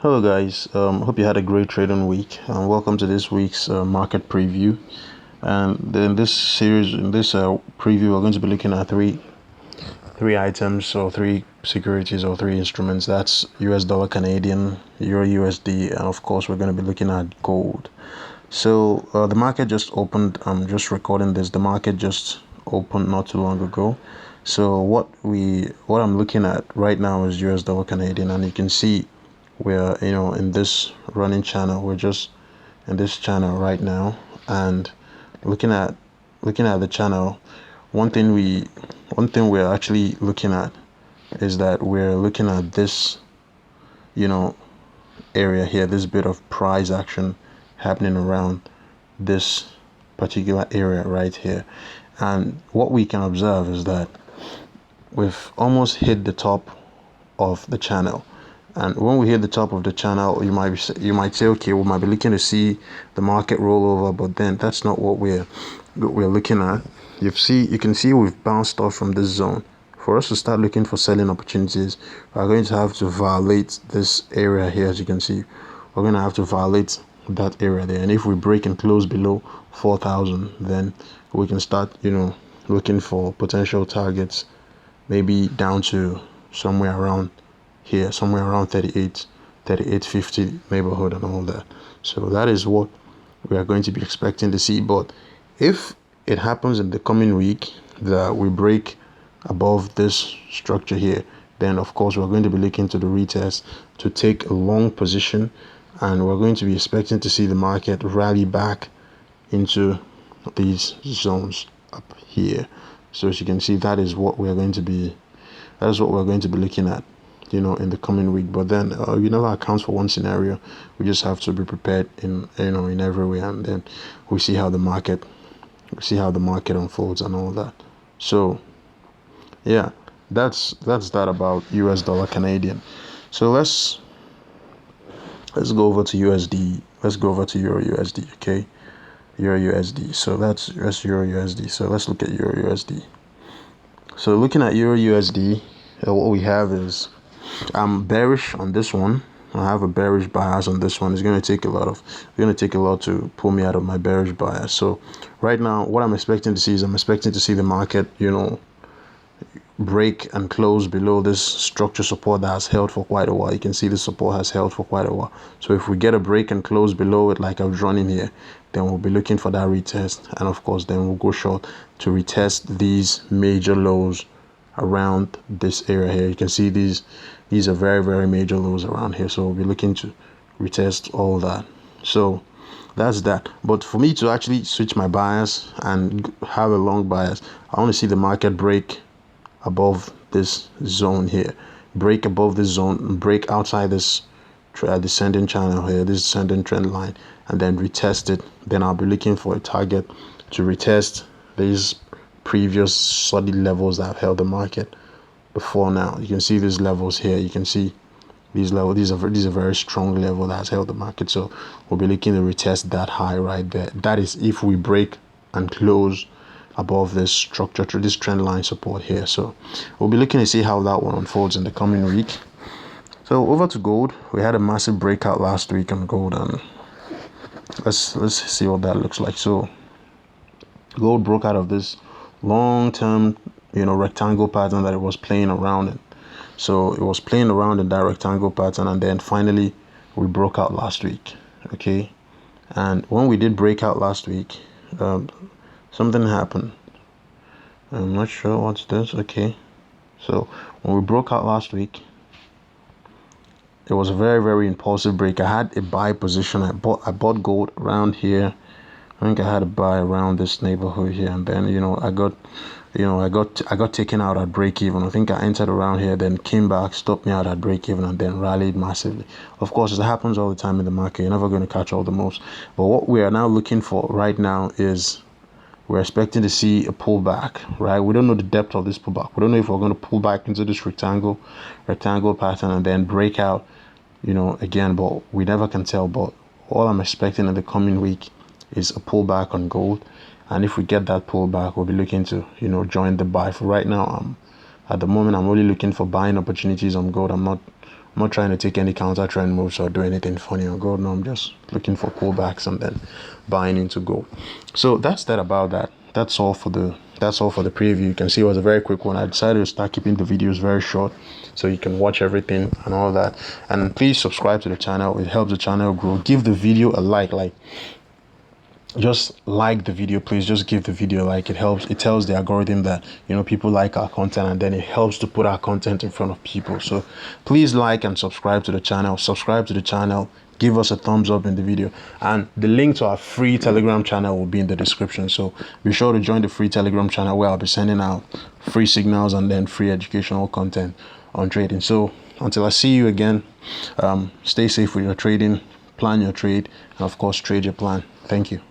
Hello guys, hope you had a great trading week and welcome to this week's market preview. And then this series, in this preview, we're going to be looking at three items or three securities or three instruments. That's US dollar Canadian, Euro USD, and of course we're going to be looking at gold. So the market just opened. I'm just recording this. The market just opened not too long ago. So what I'm looking at right now is US dollar Canadian, and you can see we're in this running channel. We're just in this channel right now, and looking at the channel. One thing we're actually looking at is that we're looking at this area here, this bit of price action happening around this particular area right here. And what we can observe is that we've almost hit the top of the channel. And when we hit the top of the channel, you might say, okay, we might be looking to see the market roll over, but then that's not what we're looking at. You can see we've bounced off from this zone. For us to start looking for selling opportunities, we're going to have to violate this area here. As you can see, we're going to have to violate that area there. And if we break and close below 4,000, then we can start looking for potential targets, maybe down to somewhere around here, somewhere around 38.50 neighborhood and all that. So that is what we are going to be expecting to see. But if it happens in the coming week that we break above this structure here, then of course we're going to be looking to the retest to take a long position, and we're going to be expecting to see the market rally back into these zones up here. So as you can see, that is what we're going to be looking at in the coming week. But then you never account for one scenario. We just have to be prepared in every way, and then we see how the market unfolds and all that. So yeah, that's that about US dollar Canadian. So let's go over to USD. Let's go over to Euro USD. Okay, Euro USD. So that's Euro USD. So let's look at Euro USD. So looking at Euro USD, what we have is I'm bearish on this one. I have a bearish bias on this one. It's going to take a lot to pull me out of my bearish bias. So right now, what I'm expecting to see is the market, break and close below this structure support that has held for quite a while. You can see the support has held for quite a while. So if we get a break and close below it, like I've drawn in here, then we'll be looking for that retest, and of course then we'll go short to retest these major lows around this area here. You can see these are very, very major lows around here, so we'll be looking to retest all that. So that's that. But for me to actually switch my bias and have a long bias, I want to see the market break above this zone here, break above this zone, break outside this descending channel here, this descending trend line, and then retest it. Then I'll be looking for a target to retest these previous solid levels that have held the market before now. You can see these levels here. You can see these levels. These are very strong level that has held the market. So we'll be looking to retest that high right there. That is if we break and close above this structure through this trend line support here. So we'll be looking to see how that one unfolds in the coming week. So over to gold. We had a massive breakout last week on gold, and let's see what that looks like. So gold broke out of this long-term rectangle pattern that it was playing around in. So it was playing around in that rectangle pattern, and then finally we broke out last week. Okay, and when we did break out last week, something happened. I'm not sure what's this. Okay, so when we broke out last week, it was a very, very impulsive break. I had a buy position. I bought gold around here. I think I had a buy around this neighborhood here, and then I got taken out at break even. I think I entered around here, then came back, stopped me out at break even, and then rallied massively. Of course, it happens all the time in the market. You're never going to catch all the moves. But what we are now looking for right now is we're expecting to see a pullback, right? We don't know the depth of this pullback. We don't know if we're going to pull back into this rectangle pattern and then break out, again. But we never can tell. But all I'm expecting in the coming week is a pullback on gold, and if we get that pullback, we'll be looking to join the buy. For right now, at the moment, I'm only looking for buying opportunities on gold. I'm not I'm not trying to take any counter trend moves or do anything funny on gold. No, I'm just looking for pullbacks and then buying into gold. So that's that about that. That's all for the preview. You can see it was a very quick one. I decided to start keeping the videos very short so you can watch everything and all that. And please subscribe to the channel. It helps the channel grow. Give the video a like. Just like the video, please. Just give the video a like. It helps. It tells the algorithm that, you know, people like our content, and then it helps to put our content in front of people. So please like and subscribe to the channel. Give us a thumbs up in the video, and the link to our free Telegram channel will be in the description. So be sure to join the free Telegram channel, where I'll be sending out free signals and then free educational content on trading. So until I see you again, stay safe with your trading, plan your trade, and of course trade your plan. Thank you.